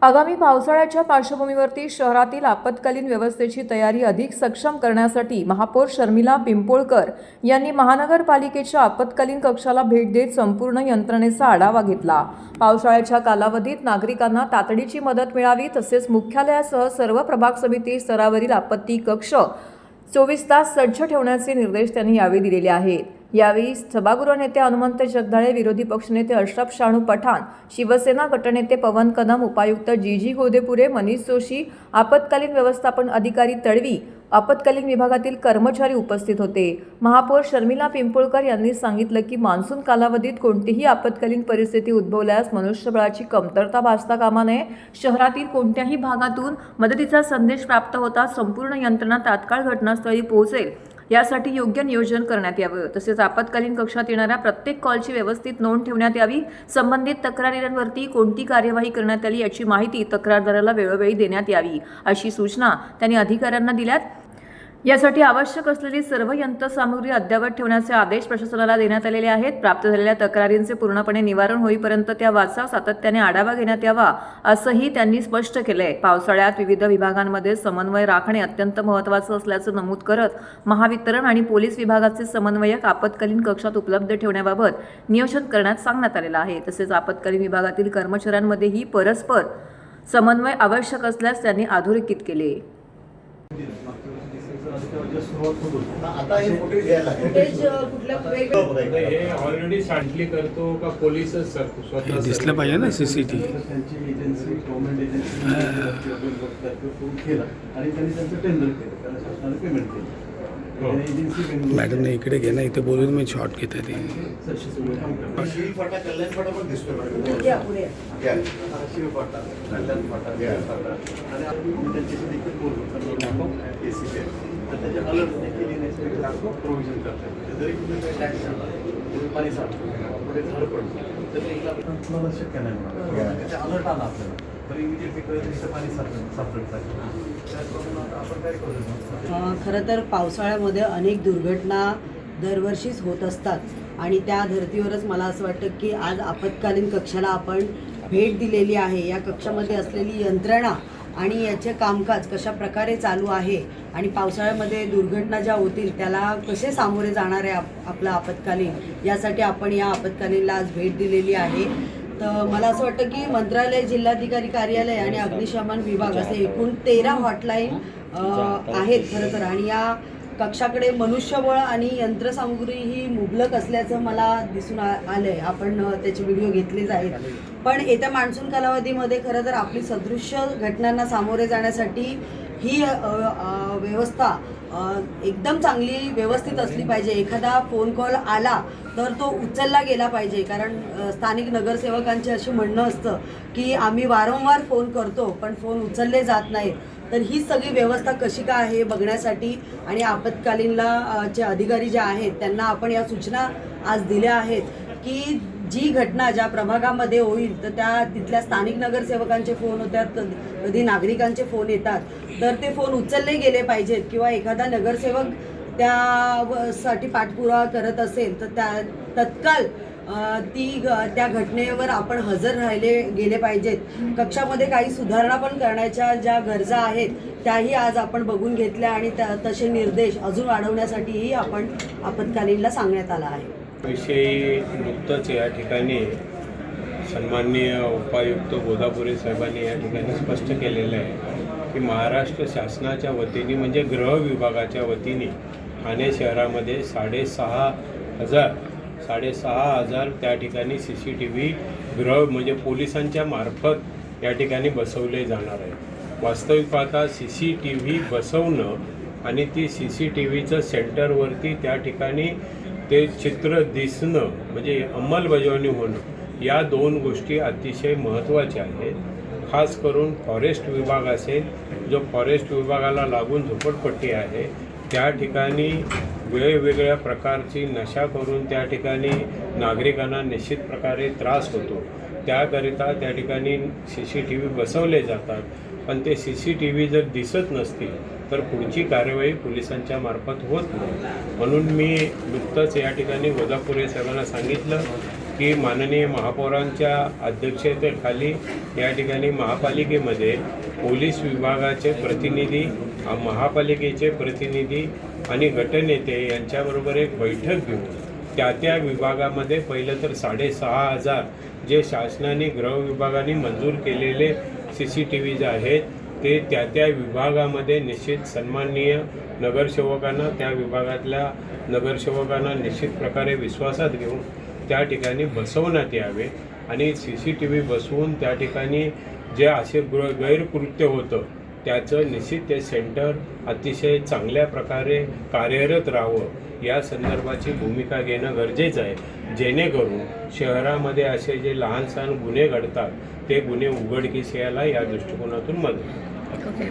आगामी पावसाळ्याच्या पार्श्वभूमीवरती शहरातील आपत्कालीन व्यवस्थेची तयारी अधिक सक्षम करण्यासाठी महापौर शर्मिला पिंपोळकर यांनी महानगरपालिकेच्या आपत्कालीन कक्षाला भेट देत संपूर्ण यंत्रणेचा आढावा घेतला। पावसाळ्याच्या कालावधीत नागरिकांना तातडीची मदत मिळावी तसेच मुख्यालयासह सर्व प्रभाग समिती स्तरावरील आपत्ती कक्ष 24 तास सज्ज ठेवण्याचे निर्देश त्यांनी यावेळी दिलेले आहेत। यावेळी सभागृह नेते हनुमंत जगदाळे, विरोधी पक्षनेते अशरफ शानू पठाण, शिवसेना गटनेते पवन कदम, उपायुक्त जी गोदेपुरे, मनीष जोशी, आपत्कालीन व्यवस्थापन अधिकारी तडवी, आपत्कालीन विभागातील कर्मचारी उपस्थित होते। महापौर शर्मिला पिंपोळकर यांनी सांगितलं की मान्सून कालावधीत कोणतीही आपत्कालीन परिस्थिती उद्भवल्यास मनुष्यबळाची कमतरता भासता कामा नये। शहरातील कोणत्याही भागातून मदतीचा संदेश प्राप्त होता संपूर्ण यंत्रणा तात्काळ घटनास्थळी पोहोचेल यासाठी योग्य नियोजन करण्यात यावे। तसेच आपत्कालीन कक्षात येणाऱ्या प्रत्येक कॉलची व्यवस्थित नोंद ठेवण्यात यावी। संबंधित तक्रारींवरती कोणती कार्यवाही करण्यात आली याची माहिती तक्रारदाराला वेळोवेळी देण्यात यावी अशी सूचना त्यांनी अधिकाऱ्यांना दिल्यात। यासाठी आवश्यक असलेली सर्व यंत्रसामुग्री अद्ययावत ठेवण्याचे आदेश प्रशासनाला देण्यात आलेले आहेत। प्राप्त झालेल्या तक्रारींचे पूर्णपणे निवारण होईपर्यंत त्या वाचा सातत्याने आढावा घेण्यात यावा असंही त्यांनी स्पष्ट केलंय। पावसाळ्यात विविध विभागांमध्ये समन्वय राखणे अत्यंत महत्त्वाचं असल्याचं नमूद करत महावितरण आणि पोलीस विभागाचे समन्वयक आपत्कालीन कक्षात उपलब्ध ठेवण्याबाबत नियोजन करण्यात सांगण्यात आलेलं आहे। तसेच आपत्कालीन विभागातील कर्मचाऱ्यांमध्येही परस्पर समन्वय आवश्यक असल्यास त्यांनी अधोरेखित केले। आता हे फुटेज घ्यायला हे ऑलरेडी सांडली करतो का पोलीसच स्वतः दिसलं पाहिजे ना सीसीटीव्ही त्यांची एजन्सी गव्हर्नमेंट एजन्सी केलं आणि त्यांनी त्यांचं टेंडर केलं, त्याला शासनाने पेमेंट केलं। मॅडम ने इकडे घे ना, इथे बोलून मी शॉर्ट घेत आहे शिवफाटा कल्याण फाटा पण दिसतोय शिवफाटा कल्याण फाटा आणि आपण त्यांच्याशी देखील बोलतो एसीचे तर त्याच्या अलर्ट देखील प्रोव्हिजन करतात। जरी कुठे काही टॅक्स झाला तुम्ही पाणी साठवतो पुढे झाड पडतो तर तुम्हाला शक्य नाही होणार। त्याचा अलर्ट आला आपल्याला तर इमिजिएटली कळलं पाणी सापडत आपण काय करू। खरं तर पावसाळ्यामध्ये अनेक दुर्घटना दरवर्षीच होत असतात आणि त्या धर्तीवरच मला असं वाटतं की आज आपत्कालीन कक्षाला आपण भेट दिलेली आहे। या कक्षामध्ये असलेली यंत्रणा आणि याचे कामकाज कशा प्रकारे चालू आहे आणि पावसाळ्यामध्ये दुर्घटना ज्या होतील त्याला कसे सामोरे जाणार आहे आपलं आपत्कालीन, यासाठी आपण या आपत्कालीनला आज भेट दिलेली आहे। तर मला असं वाटतं की मंत्रालय, जिल्हाधिकारी कार्यालय आणि अग्निशमन विभाग असे एकूण 13 हॉटलाईन आहेत खरं तर, आणि या कक्षाकडे मनुष्यबळ आणि यंत्रसामुग्री ही मुबलक असल्याचं मला दिसून आलंय। आपण त्याचे व्हिडिओ घेतलेच आहेत, पण येत्या मान्सून कालावधीमध्ये खरं तर आपली सदृश्य घटनांना सामोरे जाण्यासाठी ही व्यवस्था एकदम चांगली व्यवस्थित असली पाहिजे। एखादा फोन कॉल आला तर तो उचलला गेला पाहिजे, कारण स्थानिक नगरसेवकांचे असे म्हणणं असतं की आम्ही वारंवार फोन करतो पण फोन उचलले जात नाहीत। तर ही सगळी व्यवस्था कशी काय आहे बघण्यासाठी आणि आपत्कालीनला चे अधिकारी जे आहेत त्यांना आपण या सूचना आज दिल्या आहेत की जी घटना ज्या प्रभागामध्ये होईल तर त्या तिथल्या स्थानिक नगरसेवकांचे फोन होतात, कधी नागरिकांचे फोन येतात, तर ते फोन उचलले गेले पाहिजेत किंवा एखादा नगरसेवक त्यासाठी पाठपुरावा करत असेल तर त्या तत्काळ त्या घटनेवर आपण हजर राहिले गेले पाहिजेत। कक्षामध्ये काही सुधारणा पण करण्याच्या ज्या गरजा आहेत त्याही आज आपण बघून घेतल्या आणि तसे निर्देश अजून वाढवण्यासाठीही आपण आपत्कालीनला सांगण्यात आला आहे। विषयी नुकतंच या ठिकाणी सन्माननीय उपायुक्त गोदापुरे साहेबांनी या ठिकाणी स्पष्ट केलेलं आहे की महाराष्ट्र शासनाच्या वतीने म्हणजे गृह विभागाच्या वतीने ठाणे शहरामध्ये 6,500 त्या ठिकाणी CCTV गृह म्हणजे पोलिसांच्या मार्फत या ठिकाणी बसवले जाणार आहे। वास्तविक पाहता CCTV बसवणं आणि ती CCTVचं सेंटरवरती त्या ठिकाणी ते चित्र दिसणं म्हणजे अंमलबजावणी होणं, या दोन गोष्टी अतिशय महत्त्वाच्या आहेत। खास करून फॉरेस्ट विभाग असेल, जो फॉरेस्ट विभागाला लागून झोपडपट्टी आहे त्या ठिकाणी वेगवेगळ्या प्रकारची नशा करून त्या ठिकाणी नागरिकांना निश्चित प्रकारे त्रास होतो, त्याकरिता त्या ठिकाणी CCTV बसवले जातात। पण ते CCTV जर दिसत नसतील तर पुढची कार्यवाही पोलिसांच्या मार्फत होत नाही। म्हणून मी नुकतंच या ठिकाणी गोदापुरे साहेबांना सांगितलं की माननीय महापौरांच्या अध्यक्षतेखाली या ठिकाणी महापालिकेमध्ये पोलीस विभागाचे प्रतिनिधी, महापालिकेचे प्रतिनिधी आणि गटनेते यांच्याबरोबर एक बैठक घेऊन त्या विभागामध्ये पहिलं तर 6,500 जे शासनाने गृह विभागाने मंजूर केलेले CCTVज आहेत ते त्या विभागामध्ये निश्चित सन्माननीय नगरसेवकांना, त्या विभागातल्या नगरसेवकांना निश्चित प्रकारे विश्वासात घेऊन त्या ठिकाणी बसवण्यात यावे आणि CCTV बसवून त्या ठिकाणी जे असे गैरकृत्य होतं त्याचं निश्चित ते सेंटर अतिशय चांगल्या प्रकारे कार्यरत राहावं या संदर्भाची भूमिका घेणं गरजेचं आहे, जेणेकरून शहरामध्ये असे जे लहान सहान गुन्हे घडतात ते गुन्हे उघडकीस यायला या दृष्टिकोनातून मदत होईल. ओके.